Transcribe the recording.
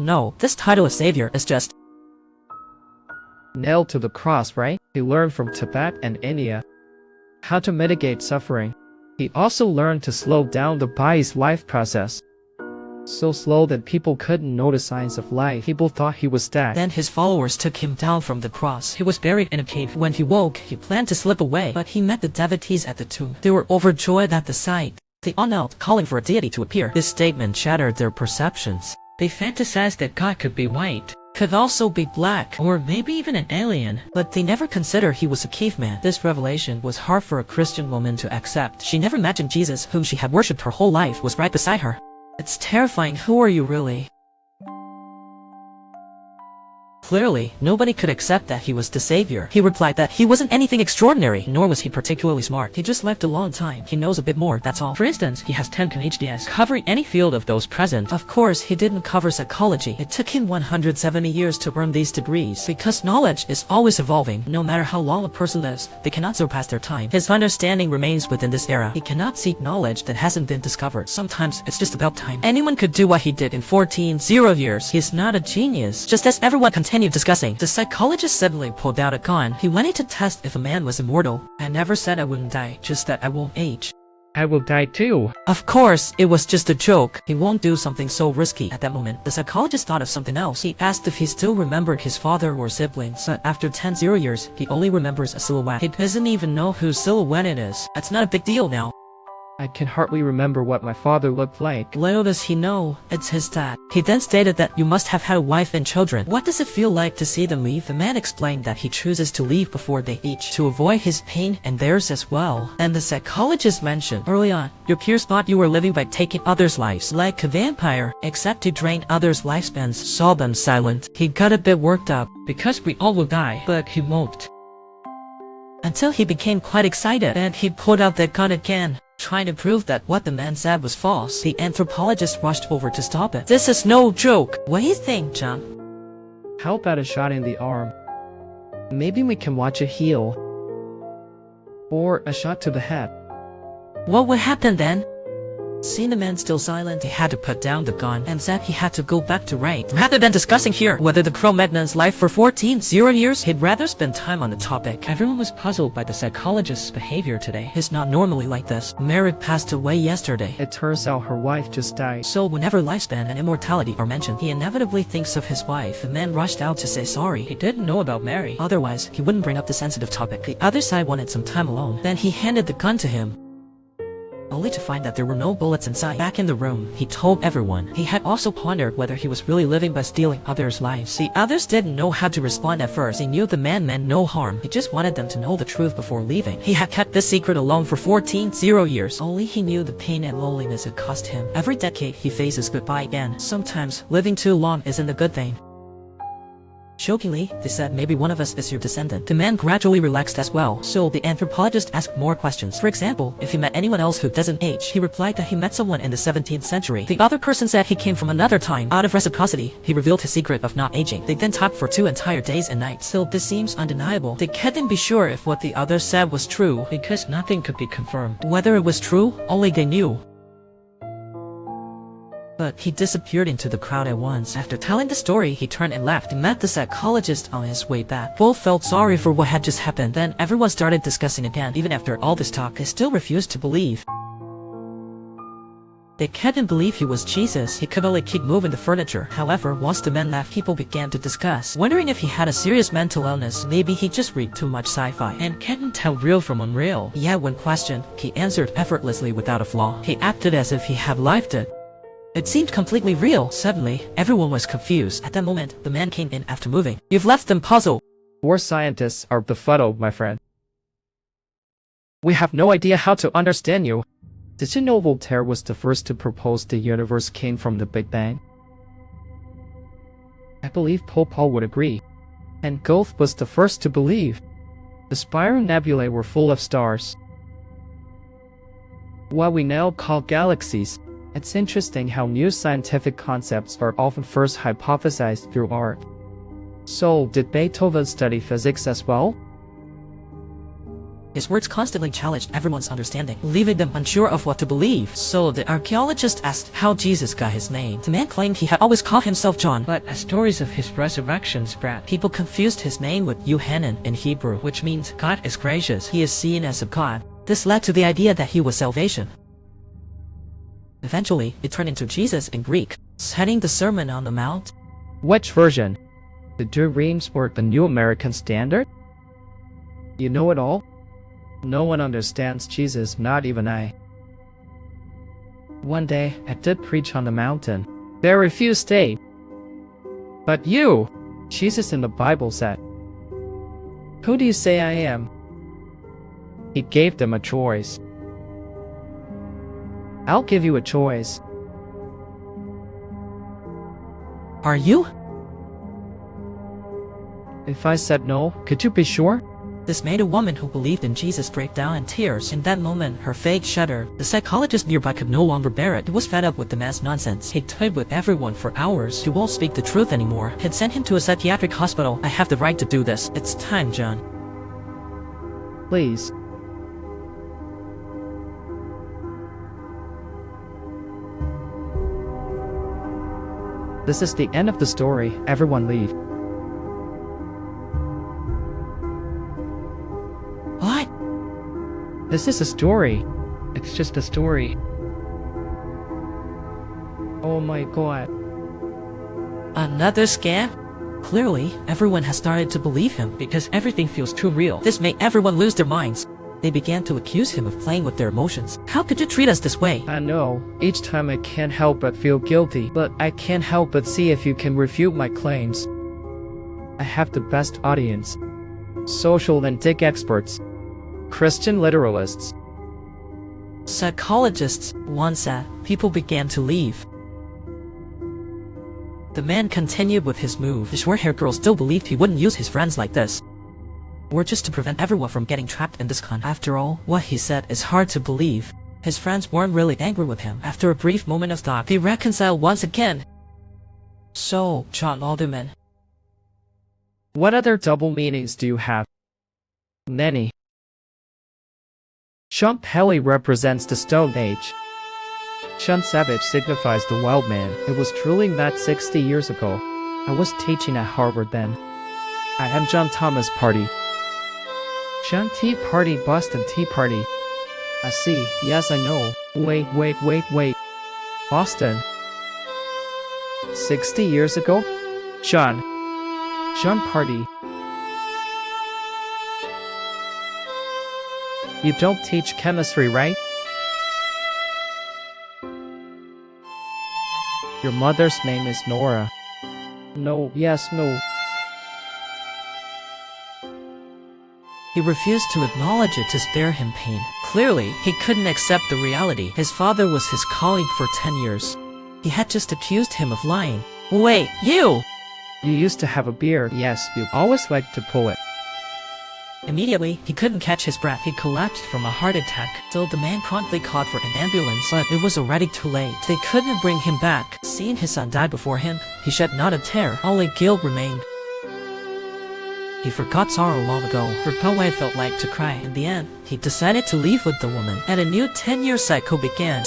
No, this title of savior is just nailed to the cross, right? He learned from Tibet and India how to mitigate suffering. He also learned to slow down the body's life process. So slow that people couldn't notice signs of life. People thought he was dead. Then his followers took him down from the cross. He was buried in a cave. When he woke, he planned to slip away, but he met the devotees at the tomb. They were overjoyed at the sight. They all knelt, calling for a deity to appear. This statement shattered their perceptions. They fantasized that God could be white, could also be black, or maybe even an alien, but they never considered he was a caveman. This revelation was hard for a Christian woman to accept. She never imagined Jesus, whom she had worshipped her whole life, was right beside her. It's terrifying. Who are you really? Clearly, nobody could accept that he was the savior. He replied that he wasn't anything extraordinary, nor was he particularly smart. He just lived a long time. He knows a bit more, that's all. For instance, he has 10 PhDs, covering any field of those present. Of course, he didn't cover psychology. It took him 170 years to earn these degrees. Because knowledge is always evolving. No matter how long a person lives, they cannot surpass their time. His understanding remains within this era. He cannot seek knowledge that hasn't been discovered. Sometimes, it's just about time. Anyone could do what he did in 0 years. He's not a genius. Just as everyone continued discussing, the psychologist suddenly pulled out a gun. He wanted to test if a man was immortal. I never said I wouldn't die, just that I won't age. I will die too. Of course, it was just a joke. He won't do something so risky. At that moment, the psychologist thought of something else. He asked if he still remembered his father or siblings. But after 0 years, he only remembers a silhouette. He doesn't even know whose silhouette it is. That's not a big deal now. I can hardly remember what my father looked like. Little does he know, it's his dad. He then stated that you must have had a wife and children. What does it feel like to see them leave? The man explained that he chooses to leave before they age, to avoid his pain and theirs as well. And the psychologist mentioned, early on, your peers thought you were living by taking others' lives, like a vampire, except to drain others' lifespans. Saw them silent. He got a bit worked up, because we all will die, but he won't. Until he became quite excited, and he pulled out that gun again, trying to prove that what the man said was false. The anthropologist rushed over to stop it. This is no joke. What do you think, John? How about a shot in the arm? Maybe we can watch it heal. Or a shot to the head. What would happen then? Seeing the man still silent, he had to put down the gun and said he had to go back to write. Rather than discussing here whether the Cro-Magnon's life for 0 years, he'd rather spend time on the topic. Everyone was puzzled by the psychologist's behavior today. He's not normally like this. Mary passed away yesterday. It turns out her wife just died. So whenever lifespan and immortality are mentioned, he inevitably thinks of his wife. The man rushed out to say sorry. He didn't know about Mary. Otherwise, he wouldn't bring up the sensitive topic. The other side wanted some time alone. Then he handed the gun to him, only to find that there were no bullets inside. Back in the room, he told everyone. He had also pondered whether he was really living by stealing others' lives. The others didn't know how to respond at first. He knew the man meant no harm. He just wanted them to know the truth before leaving. He had kept this secret alone for 0 years. Only he knew the pain and loneliness it cost him. Every decade, he faces goodbye again. Sometimes, living too long isn't a good thing. Jokingly, they said maybe one of us is your descendant. The man gradually relaxed as well, so the anthropologist asked more questions. For example, if he met anyone else who doesn't age, he replied that he met someone in the 17th century. The other person said he came from another time. Out of reciprocity, he revealed his secret of not aging. They then talked for 2 entire days and nights. Still, this seems undeniable. They couldn't be sure if what the other said was true, because nothing could be confirmed. Whether it was true, only they knew. But he disappeared into the crowd at once. After telling the story, he turned and left. He met the psychologist on his way back. Both felt sorry for what had just happened. Then everyone started discussing again. Even after all this talk, they still refused to believe. They couldn't believe he was Jesus. He could only keep moving the furniture. However, once the men left, people began to discuss, wondering if he had a serious mental illness. Maybe he just read too much sci-fi and couldn't tell real from unreal. Yet when questioned, he answered effortlessly without a flaw. He acted as if he had lived it. It seemed completely real. Suddenly, everyone was confused. At that moment, the man came in after moving. You've left them puzzled. We're scientists are befuddled, my friend. We have no idea how to understand you. Did you know Voltaire was the first to propose the universe came from the Big Bang? I believe Paul would agree. And Goethe was the first to believe the spiral nebulae were full of stars, what we now call galaxies. It's interesting how new scientific concepts are often first hypothesized through art. So, did Beethoven study physics as well? His words constantly challenged everyone's understanding, leaving them unsure of what to believe. So the archaeologist asked how Jesus got his name. The man claimed he had always called himself John, but as stories of his resurrection spread, people confused his name with Yohanan in Hebrew, which means God is gracious. He is seen as a God. This led to the idea that he was salvation. Eventually, it turned into Jesus in Greek, citing the Sermon on the Mount. Which version? The dreams or the New American Standard? You know it all? No one understands Jesus, not even I. One day, I did preach on the mountain. Very few stayed. But you! Jesus in the Bible said, "Who do you say I am?" He gave them a choice. I'll give you a choice. Are you? If I said no, could you be sure? This made a woman who believed in Jesus break down in tears. In that moment, her faith shattered. The psychologist nearby could no longer bear it. He was fed up with the man's nonsense. He toyed with everyone for hours. He won't speak the truth anymore. He'd sent him to a psychiatric hospital. I have the right to do this. It's time, John. Please. This is the end of the story. Everyone leave. What? This is a story. It's just a story. Oh my god. Another scam? Clearly, everyone has started to believe him because everything feels too real. This made everyone lose their minds. They began to accuse him of playing with their emotions. How could you treat us this way? I know. Each time I can't help but feel guilty, but I can't help but see if you can refute my claims. I have the best audience. Social and tech experts. Christian literalists. Psychologists, once said, people began to leave. The man continued with his move. The short-haired girl still believed he wouldn't use his friends like this, or just to prevent everyone from getting trapped in this con. After all, what he said is hard to believe. His friends weren't really angry with him. After a brief moment of thought, they reconciled once again. So, John Alderman. What other double meanings do you have? Many. Sean Pelly represents the Stone Age. Sean Savage signifies the wild man. It was truly mad 60 years ago. I was teaching at Harvard then. I am John Thomas Party. John Tea Party, Boston Tea Party. I see, yes I know. Wait. Boston. 60 years ago? John Party. You don't teach chemistry, right? Your mother's name is Nora. No, yes, no. He refused to acknowledge it to spare him pain. Clearly, he couldn't accept the reality. His father was his colleague for 10 years. He had just accused him of lying. Wait, you! You used to have a beard. Yes, you always liked to pull it. Immediately, he couldn't catch his breath. He collapsed from a heart attack. So the man promptly called for an ambulance, but it was already too late. They couldn't bring him back. Seeing his son die before him, he shed not a tear. Only guilt remained. He forgot sorrow long ago, forgot what it felt like to cry. In the end, he decided to leave with the woman, and a new 10-year cycle began.